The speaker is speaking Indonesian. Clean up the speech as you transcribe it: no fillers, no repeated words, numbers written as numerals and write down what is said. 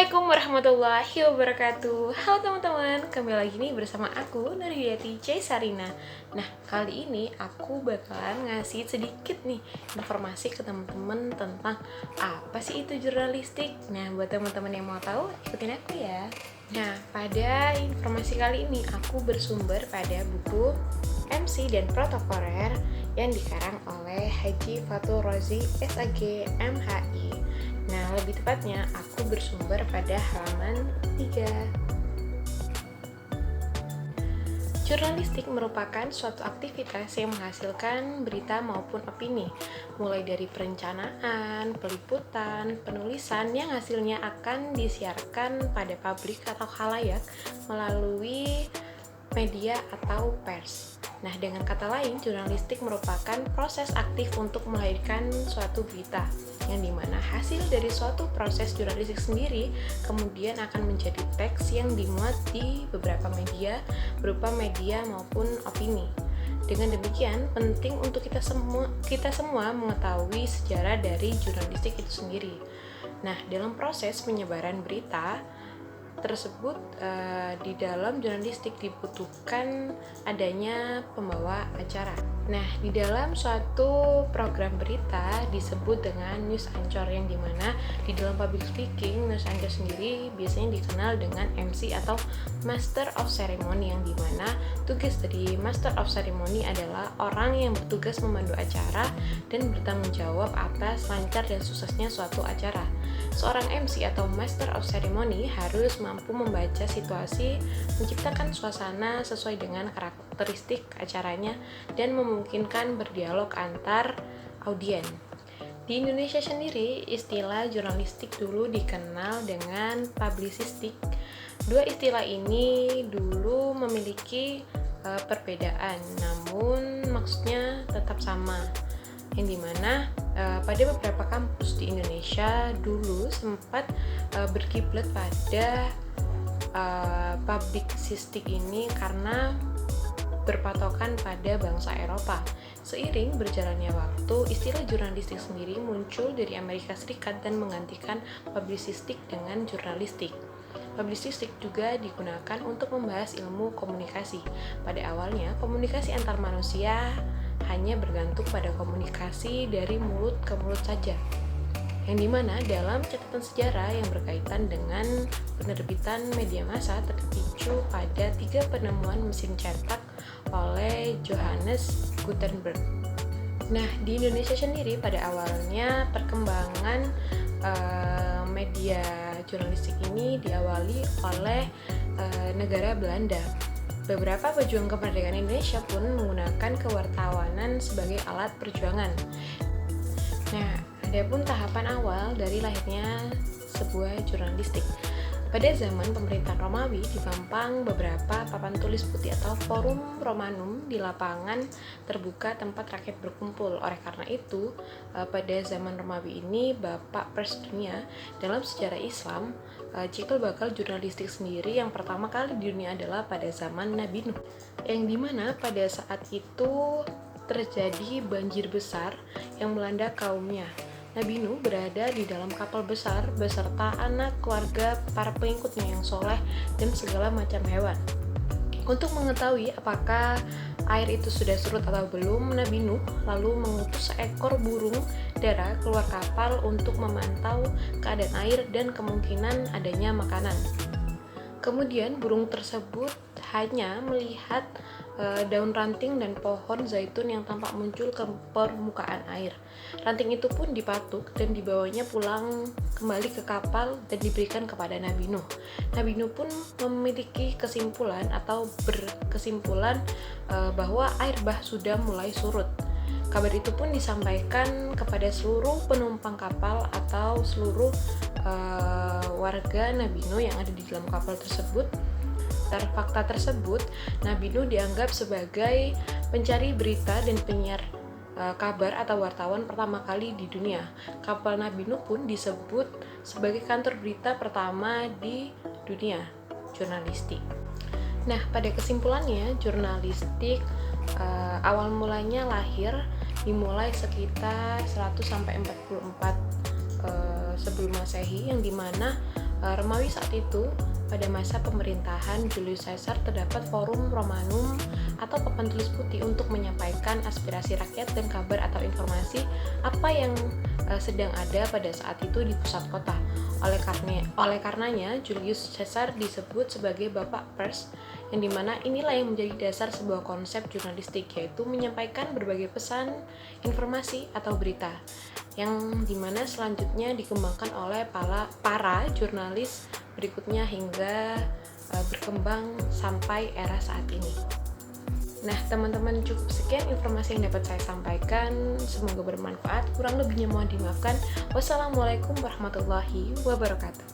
Assalamualaikum warahmatullahi wabarakatuh. Halo teman-teman, kembali lagi nih bersama aku Nurhidayati C. Sarina. Nah, kali ini aku bakalan ngasih sedikit nih informasi ke teman-teman tentang apa sih itu jurnalistik. Nah, buat teman-teman yang mau tahu, ikutin aku ya. Nah, pada informasi kali ini aku bersumber pada buku MC dan Protokoler yang dikarang oleh Haji Fathul Razi SAG MHI. Nah, lebih tepatnya aku bersumber pada halaman 3. Jurnalistik merupakan suatu aktivitas yang menghasilkan berita maupun opini, mulai dari perencanaan, peliputan, penulisan yang hasilnya akan disiarkan pada publik atau khalayak melalui media atau pers. Nah, dengan kata lain, jurnalistik merupakan proses aktif untuk melahirkan suatu berita, yang dimana hasil dari suatu proses jurnalistik sendiri kemudian akan menjadi teks yang dimuat di beberapa media, berupa media maupun opini. Dengan demikian, penting untuk kita semua mengetahui sejarah dari jurnalistik itu sendiri. Nah, dalam proses penyebaran berita tersebut, di dalam jurnalistik dibutuhkan adanya pembawa acara. Nah, di dalam suatu program berita disebut dengan news anchor, yang dimana di dalam public speaking, news anchor sendiri biasanya dikenal dengan MC atau Master of Ceremony, yang dimana tugas dari Master of Ceremony adalah orang yang bertugas memandu acara dan bertanggung jawab atas lancar dan suksesnya suatu acara. Seorang MC atau Master of Ceremony harus mampu membaca situasi, menciptakan suasana sesuai dengan karakteristik acaranya, dan memungkinkan berdialog antar audien. Di Indonesia sendiri, istilah jurnalistik dulu dikenal dengan publisistik. Dua istilah ini dulu memiliki perbedaan, namun maksudnya tetap sama, yang dimana pada beberapa kampus di Indonesia dulu sempat berkiblat pada publisistik ini karena berpatokan pada bangsa Eropa. Seiring berjalannya waktu, istilah jurnalistik sendiri muncul dari Amerika Serikat dan menggantikan publisistik dengan jurnalistik. Publisistik juga digunakan untuk membahas ilmu komunikasi. Pada awalnya, komunikasi antar manusia hanya bergantung pada komunikasi dari mulut ke mulut saja, yang dimana dalam catatan sejarah yang berkaitan dengan penerbitan media massa terpicu pada 3 penemuan mesin cetak oleh Johannes Gutenberg. Nah, di Indonesia sendiri pada awalnya perkembangan media jurnalistik ini diawali oleh negara Belanda. Beberapa pejuang kemerdekaan Indonesia pun menggunakan kewartawanan sebagai alat perjuangan. Nah, ada pun tahapan awal dari lahirnya sebuah jurnalistik. Pada zaman pemerintahan Romawi, dipampang beberapa papan tulis putih atau forum Romanum di lapangan terbuka tempat rakyat berkumpul. Oleh karena itu, pada zaman Romawi ini, Bapak Pers Dunia, dalam sejarah Islam, cikal bakal jurnalistik sendiri yang pertama kali di dunia adalah pada zaman Nabi Nuh, yang dimana pada saat itu terjadi banjir besar yang melanda kaumnya. Nabi Nuh berada di dalam kapal besar beserta anak, keluarga, para pengikutnya yang soleh, dan segala macam hewan. Untuk mengetahui apakah air itu sudah surut atau belum, Nabi Nuh lalu mengutus seekor burung dara keluar kapal untuk memantau keadaan air dan kemungkinan adanya makanan. Kemudian burung tersebut hanya melihat daun ranting dan pohon zaitun yang tampak muncul ke permukaan air. Ranting itu pun dipatuk dan dibawanya pulang kembali ke kapal dan diberikan kepada Nabi Nuh. Nabi Nuh pun memiliki kesimpulan atau berkesimpulan bahwa air bah sudah mulai surut. Kabar itu pun disampaikan kepada seluruh penumpang kapal atau seluruh warga Nabi Nuh yang ada di dalam kapal tersebut. Fakta tersebut, Nabi Nuh dianggap sebagai pencari berita dan penyiar kabar atau wartawan pertama kali di dunia. Kapal Nabi Nuh pun disebut sebagai kantor berita pertama di dunia jurnalistik. Nah, pada kesimpulannya, jurnalistik awal mulanya lahir dimulai sekitar 100-44 sebelum Masehi, yang dimana Romawi saat itu, pada masa pemerintahan Julius Caesar, terdapat Forum Romanum atau papan tulis putih untuk menyampaikan aspirasi rakyat dan kabar atau informasi apa yang sedang ada pada saat itu di pusat kota. Oleh karenanya, Julius Caesar disebut sebagai Bapak Pers, yang dimana inilah yang menjadi dasar sebuah konsep jurnalistik, yaitu menyampaikan berbagai pesan, informasi, atau berita, yang dimana selanjutnya dikembangkan oleh para jurnalis berikutnya hingga berkembang sampai era saat ini. Nah, teman-teman, cukup sekian informasi yang dapat saya sampaikan. Semoga bermanfaat. Kurang lebihnya mohon dimaafkan. Wassalamualaikum warahmatullahi wabarakatuh.